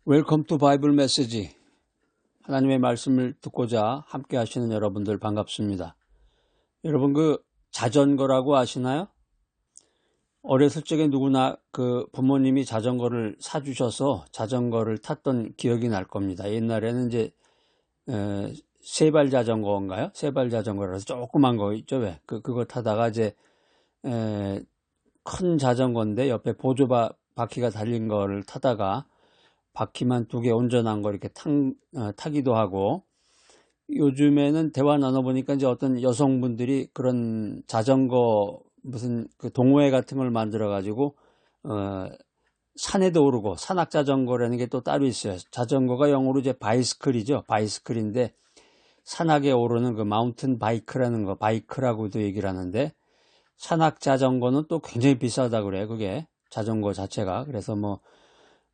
웰컴 투 바이블 메시지. 하나님의 말씀을 듣고자 함께 하시는 여러분들 반갑습니다. 여러분 자전거라고 아시나요? 어렸을 적에 누구나 부모님이 자전거를 사주셔서 자전거를 탔던 기억이 날 겁니다. 옛날에는 이제 세발 자전거인가요? 세발 자전거라서 조그만 거 있죠. 왜? 그거 타다가 이제 큰 자전거인데 옆에 보조 바퀴가 달린 거를 타다가 바퀴만 2개 온전한 거 이렇게 타기도 하고, 요즘에는 대화 나눠보니까 이제 어떤 여성분들이 그런 자전거 무슨 동호회 같은 걸 만들어가지고, 산에도 오르고, 산악자전거라는 게 또 따로 있어요. 자전거가 영어로 이제 바이스클이죠. 바이스클인데, 산악에 오르는 마운틴 바이크라는 거, 바이크라고도 얘기를 하는데, 산악자전거는 또 굉장히 비싸다 그래요. 그게 자전거 자체가. 그래서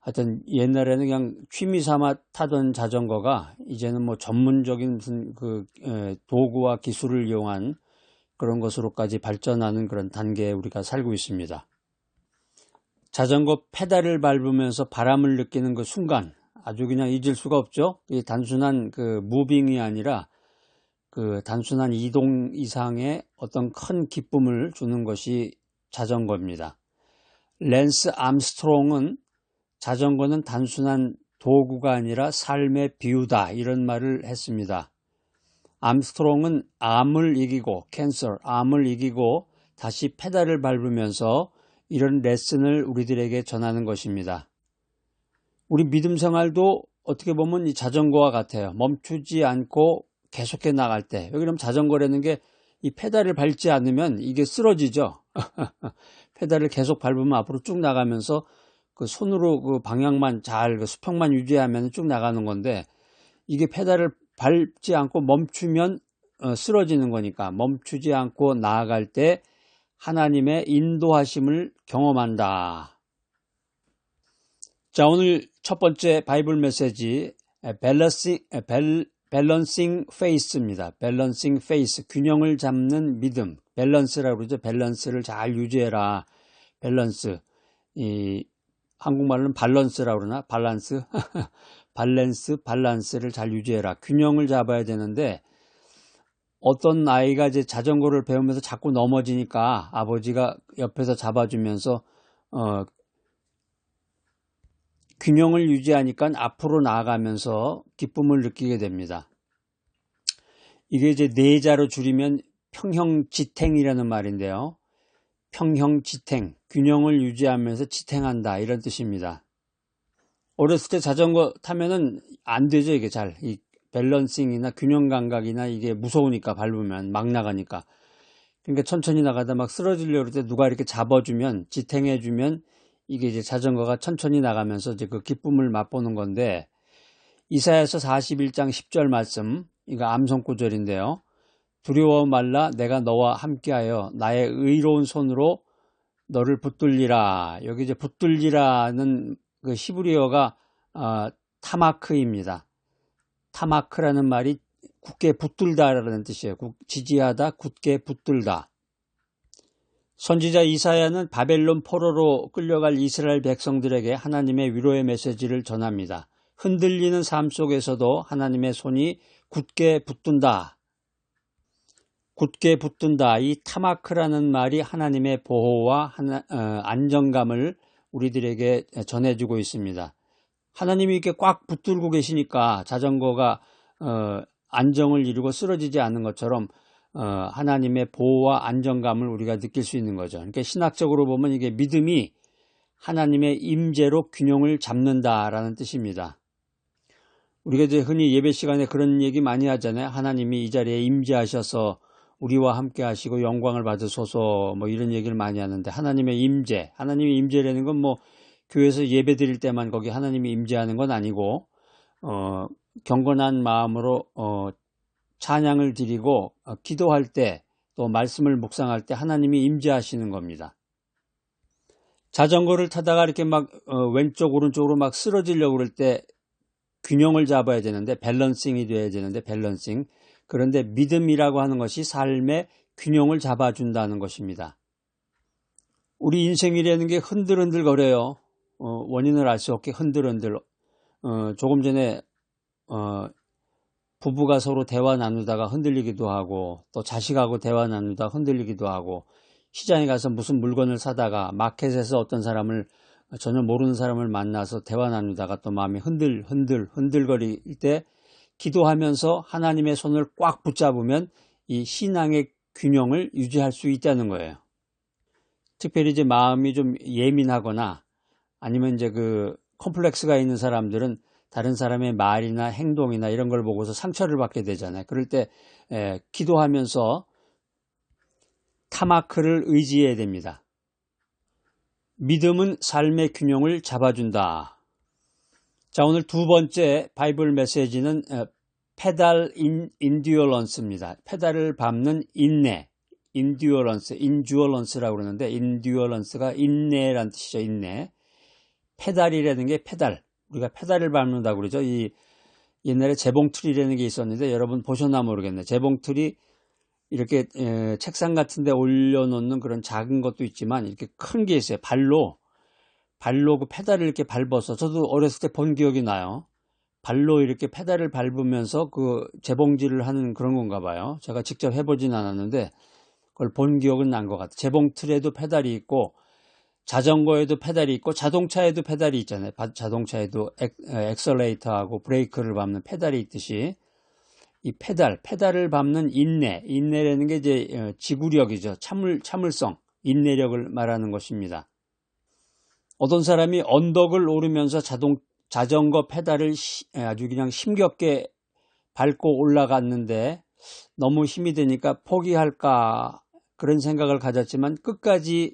하여튼 옛날에는 그냥 취미 삼아 타던 자전거가 이제는 전문적인 무슨 도구와 기술을 이용한 그런 것으로까지 발전하는 그런 단계에 우리가 살고 있습니다. 자전거 페달을 밟으면서 바람을 느끼는 그 순간 아주 그냥 잊을 수가 없죠. 이 단순한 무빙이 아니라 단순한 이동 이상의 어떤 큰 기쁨을 주는 것이 자전거입니다. 랜스 암스트롱은 자전거는 단순한 도구가 아니라 삶의 비유다, 이런 말을 했습니다. 암스트롱은 암을 이기고 암을 이기고 다시 페달을 밟으면서 이런 레슨을 우리들에게 전하는 것입니다. 우리 믿음 생활도 어떻게 보면 이 자전거와 같아요. 멈추지 않고 계속해 나갈 때, 여기 그럼 자전거라는 게 이 페달을 밟지 않으면 이게 쓰러지죠. 페달을 계속 밟으면 앞으로 쭉 나가면서 손으로 방향만 잘 수평만 유지하면 쭉 나가는 건데, 이게 페달을 밟지 않고 멈추면 쓰러지는 거니까 멈추지 않고 나아갈 때 하나님의 인도하심을 경험한다. 자, 오늘 첫 번째 바이블 메시지 밸런싱 페이스입니다. 밸런싱 페이스, 균형을 잡는 믿음. 밸런스라고 그러죠. 밸런스를 잘 유지해라. 밸런스. 한국말로는 밸런스라고 그러나? 밸런스? 밸런스를 잘 유지해라. 균형을 잡아야 되는데, 어떤 아이가 이제 자전거를 배우면서 자꾸 넘어지니까 아버지가 옆에서 잡아주면서 균형을 유지하니까 앞으로 나아가면서 기쁨을 느끼게 됩니다. 이게 이제 네자로 줄이면 평형지탱이라는 말인데요. 평형지탱, 균형을 유지하면서 지탱한다, 이런 뜻입니다. 어렸을 때 자전거 타면은 안 되죠, 이게 잘. 이 밸런싱이나 균형 감각이나 이게 무서우니까, 밟으면 막 나가니까. 그러니까 천천히 나가다 막 쓰러지려고 할 때 누가 이렇게 잡아주면, 지탱해주면 이게 이제 자전거가 천천히 나가면서 이제 그 기쁨을 맛보는 건데, 이사야서 41장 10절 말씀, 이거 암송 구절인데요. 두려워 말라, 내가 너와 함께하여 나의 의로운 손으로 너를 붙들리라. 여기 이제 붙들리라는 그 히브리어가 타마크입니다. 타마크라는 말이 굳게 붙들다라는 뜻이에요. 지지하다, 굳게 붙들다. 선지자 이사야는 바벨론 포로로 끌려갈 이스라엘 백성들에게 하나님의 위로의 메시지를 전합니다. 흔들리는 삶 속에서도 하나님의 손이 굳게 붙든다. 굳게 붙든다. 이 타마크라는 말이 하나님의 보호와 안정감을 우리들에게 전해주고 있습니다. 하나님이 이렇게 꽉 붙들고 계시니까 자전거가 안정을 이루고 쓰러지지 않는 것처럼 하나님의 보호와 안정감을 우리가 느낄 수 있는 거죠. 그러니까 신학적으로 보면 이게 믿음이 하나님의 임재로 균형을 잡는다라는 뜻입니다. 우리가 이제 흔히 예배 시간에 그런 얘기 많이 하잖아요. 하나님이 이 자리에 임재하셔서 우리와 함께 하시고 영광을 받으소서, 이런 얘기를 많이 하는데, 하나님의 임재라는 건 교회에서 예배 드릴 때만 거기 하나님이 임재하는 건 아니고, 경건한 마음으로 찬양을 드리고 기도할 때, 또 말씀을 묵상할 때 하나님이 임재하시는 겁니다. 자전거를 타다가 이렇게 왼쪽 오른쪽으로 막 쓰러지려고 그럴 때 균형을 잡아야 되는데, 밸런싱이 돼야 되는데, 밸런싱. 그런데 믿음이라고 하는 것이 삶의 균형을 잡아준다는 것입니다. 우리 인생이라는 게 흔들흔들 거려요. 원인을 알 수 없게 흔들흔들. 조금 전에 부부가 서로 대화 나누다가 흔들리기도 하고, 또 자식하고 대화 나누다가 흔들리기도 하고, 시장에 가서 무슨 물건을 사다가 마켓에서 어떤 사람을 전혀 모르는 사람을 만나서 대화 나누다가 또 마음이 흔들거릴 때 기도하면서 하나님의 손을 꽉 붙잡으면 이 신앙의 균형을 유지할 수 있다는 거예요. 특별히 이제 마음이 좀 예민하거나 아니면 이제 그 컴플렉스가 있는 사람들은 다른 사람의 말이나 행동이나 이런 걸 보고서 상처를 받게 되잖아요. 그럴 때 기도하면서 타마크를 의지해야 됩니다. 믿음은 삶의 균형을 잡아준다. 자, 오늘 두 번째 바이블 메시지는 페달 인듀어런스입니다. 페달을 밟는 인내, 인듀어런스라고 그러는데 인듀어런스가 인내라는 뜻이죠. 인내. 페달이라는 게 페달. 우리가 페달을 밟는다고 그러죠. 이 옛날에 재봉틀이라는 게 있었는데 여러분 보셨나 모르겠네. 재봉틀이 이렇게 책상 같은 데 올려놓는 그런 작은 것도 있지만 이렇게 큰 게 있어요. 발로 그 페달을 이렇게 밟아서, 저도 어렸을 때 본 기억이 나요. 발로 이렇게 페달을 밟으면서 그 재봉질을 하는 그런 건가 봐요. 제가 직접 해보진 않았는데 그걸 본 기억은 난 것 같아요. 재봉틀에도 페달이 있고 자전거에도 페달이 있고 자동차에도 페달이 있잖아요. 자동차에도 엑셀레이터하고 브레이크를 밟는 페달이 있듯이 이 페달을 밟는 인내라는 게 이제 지구력이죠. 참을성, 인내력을 말하는 것입니다. 어떤 사람이 언덕을 오르면서 자전거 페달을 아주 그냥 힘겹게 밟고 올라갔는데 너무 힘이 드니까 포기할까 그런 생각을 가졌지만 끝까지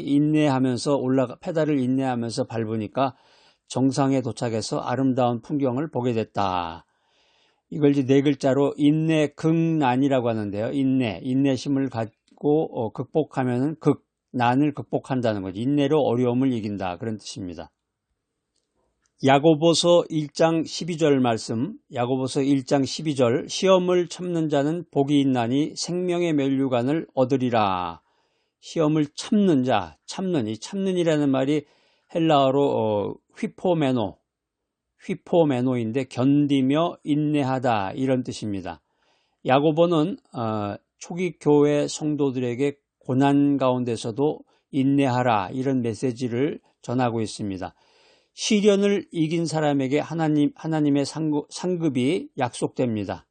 인내하면서 페달을 인내하면서 밟으니까 정상에 도착해서 아름다운 풍경을 보게 됐다. 이걸 이제 네 글자로 인내극난이라고 하는데요. 인내심을 갖고 극복하면은 난을 극복한다는 거죠. 인내로 어려움을 이긴다. 그런 뜻입니다. 야고보서 1장 12절 말씀, 야고보서 1장 12절, 시험을 참는 자는 복이 있나니 생명의 면류관을 얻으리라. 시험을 참는 자, 이 참는이라는 말이 헬라어로 휘포메노인데 견디며 인내하다 이런 뜻입니다. 야고보는 초기 교회 성도들에게 고난 가운데서도 인내하라 이런 메시지를 전하고 있습니다. 시련을 이긴 사람에게 하나님의 상급이 약속됩니다.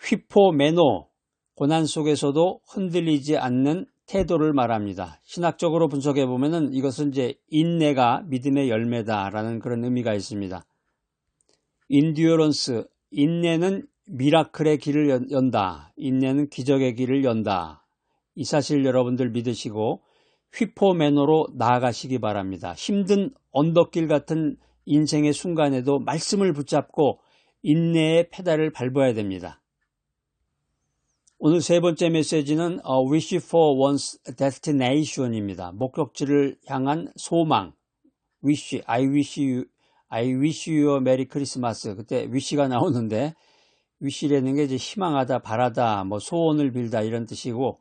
휘포메노, 고난 속에서도 흔들리지 않는 태도를 말합니다. 신학적으로 분석해 보면은 이것은 이제 인내가 믿음의 열매다라는 그런 의미가 있습니다. 인듀어런스, 인내는 미라클의 길을 연다. 인내는 기적의 길을 연다. 이 사실 여러분들 믿으시고 휘포매너로 나아가시기 바랍니다. 힘든 언덕길 같은 인생의 순간에도 말씀을 붙잡고 인내의 페달을 밟아야 됩니다. 오늘 세 번째 메시지는 Wish for one's destination입니다. 목적지를 향한 소망. I wish you a Merry Christmas. 그때 wish가 나오는데 wish라는 게 이제 희망하다, 바라다, 뭐 소원을 빌다 이런 뜻이고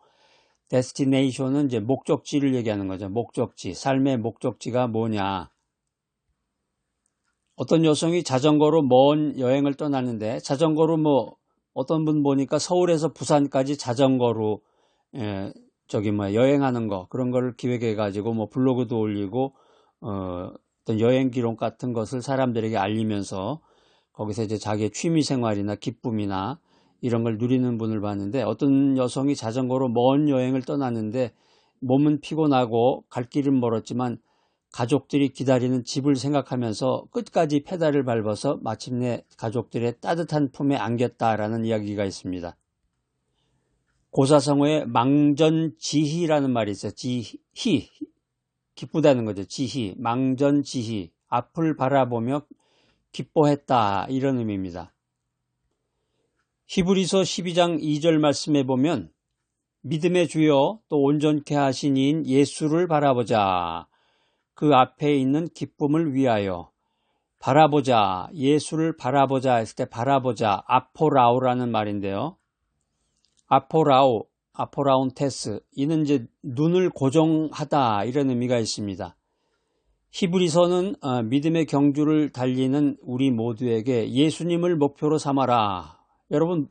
destination은 이제 목적지를 얘기하는 거죠. 목적지, 삶의 목적지가 뭐냐. 어떤 여성이 자전거로 먼 여행을 떠났는데 자전거로 뭐 어떤 분 보니까 서울에서 부산까지 자전거로 여행하는 거 그런 걸 기획해 가지고 뭐 블로그도 올리고 어떤 여행 기록 같은 것을 사람들에게 알리면서 거기서 이제 자기의 취미 생활이나 기쁨이나 이런 걸 누리는 분을 봤는데 어떤 여성이 자전거로 먼 여행을 떠났는데 몸은 피곤하고 갈 길은 멀었지만 가족들이 기다리는 집을 생각하면서 끝까지 페달을 밟아서 마침내 가족들의 따뜻한 품에 안겼다라는 이야기가 있습니다. 고사성어에 망전지희라는 말이 있어요. 지희, 기쁘다는 거죠. 지희, 망전지희, 앞을 바라보며 기뻐했다 이런 의미입니다. 히브리서 12장 2절 말씀에 보면 믿음의 주여 또 온전케 하신 이인 예수를 바라보자. 그 앞에 있는 기쁨을 위하여 바라보자. 예수를 바라보자 했을 때 바라보자. 아포라오라는 말인데요. 아포라운테스. 이는 이제 눈을 고정하다 이런 의미가 있습니다. 히브리서는 믿음의 경주를 달리는 우리 모두에게 예수님을 목표로 삼아라. 여러분,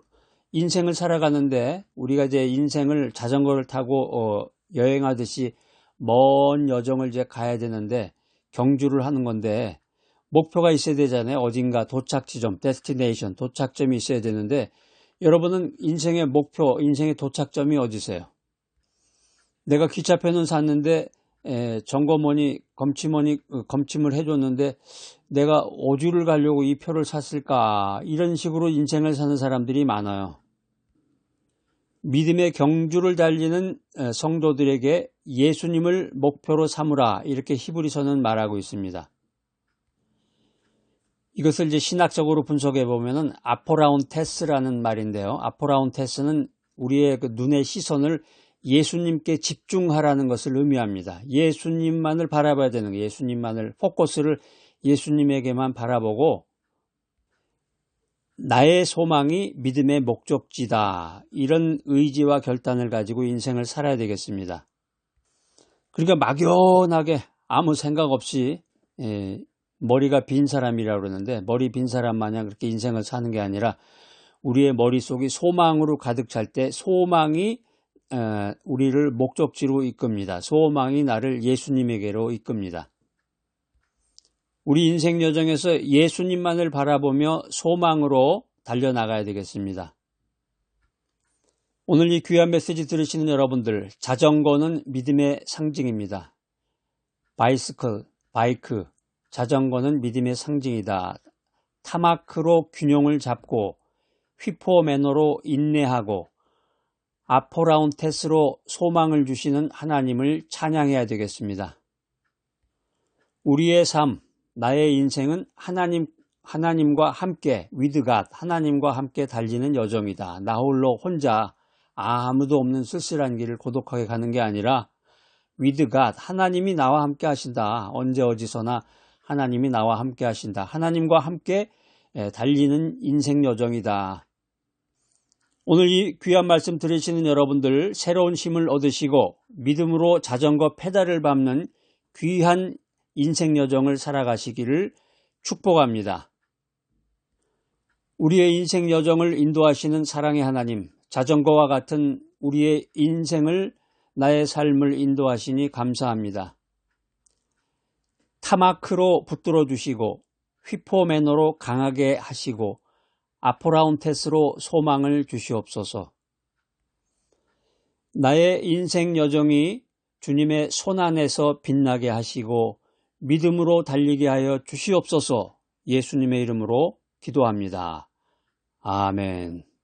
인생을 살아가는데 우리가 이제 인생을 자전거를 타고 여행하듯이 먼 여정을 이제 가야 되는데 경주를 하는 건데 목표가 있어야 되잖아요. 어딘가 도착 지점, 데스티네이션, 도착점이 있어야 되는데 여러분은 인생의 목표, 인생의 도착점이 어디세요? 내가 기차표는 샀는데 점검원이 검침을 해줬는데 내가 어디를 가려고 이 표를 샀을까? 이런 식으로 인생을 사는 사람들이 많아요. 믿음의 경주를 달리는 성도들에게 예수님을 목표로 삼으라, 이렇게 히브리서는 말하고 있습니다. 이것을 이제 신학적으로 분석해 보면은 아포라운테스라는 말인데요. 아포라운테스는 우리의 그 눈의 시선을 예수님께 집중하라는 것을 의미합니다. 예수님만을 바라봐야 되는 거예요. 예수님만을, 포커스를 예수님에게만 바라보고 나의 소망이 믿음의 목적지다, 이런 의지와 결단을 가지고 인생을 살아야 되겠습니다. 그러니까 막연하게 아무 생각 없이 머리가 빈 사람이라고 그러는데 머리 빈 사람 마냥 그렇게 인생을 사는 게 아니라 우리의 머릿속이 소망으로 가득 찰 때 소망이 우리를 목적지로 이끕니다. 소망이 나를 예수님에게로 이끕니다. 우리 인생 여정에서 예수님만을 바라보며 소망으로 달려나가야 되겠습니다. 오늘 이 귀한 메시지 들으시는 여러분들, 자전거는 믿음의 상징입니다. 바이크, 자전거는 믿음의 상징이다. 타마크로 균형을 잡고 휘포 매너로 인내하고 아포라운테스로 소망을 주시는 하나님을 찬양해야 되겠습니다. 우리의 삶, 나의 인생은 하나님과 함께, with God, 하나님과 함께 달리는 여정이다. 나 홀로 혼자 아무도 없는 쓸쓸한 길을 고독하게 가는 게 아니라 with God, 하나님이 나와 함께 하신다. 언제 어디서나 하나님이 나와 함께 하신다. 하나님과 함께 달리는 인생 여정이다. 오늘 이 귀한 말씀 들으시는 여러분들, 새로운 힘을 얻으시고 믿음으로 자전거 페달을 밟는 귀한 인생 여정을 살아가시기를 축복합니다. 우리의 인생 여정을 인도하시는 사랑의 하나님, 자전거와 같은 우리의 인생을, 나의 삶을 인도하시니 감사합니다. 타마크로 붙들어 주시고 휘포 매너로 강하게 하시고 아포라운테스로 소망을 주시옵소서. 나의 인생 여정이 주님의 손안에서 빛나게 하시고 믿음으로 달리게 하여 주시옵소서. 예수님의 이름으로 기도합니다. 아멘.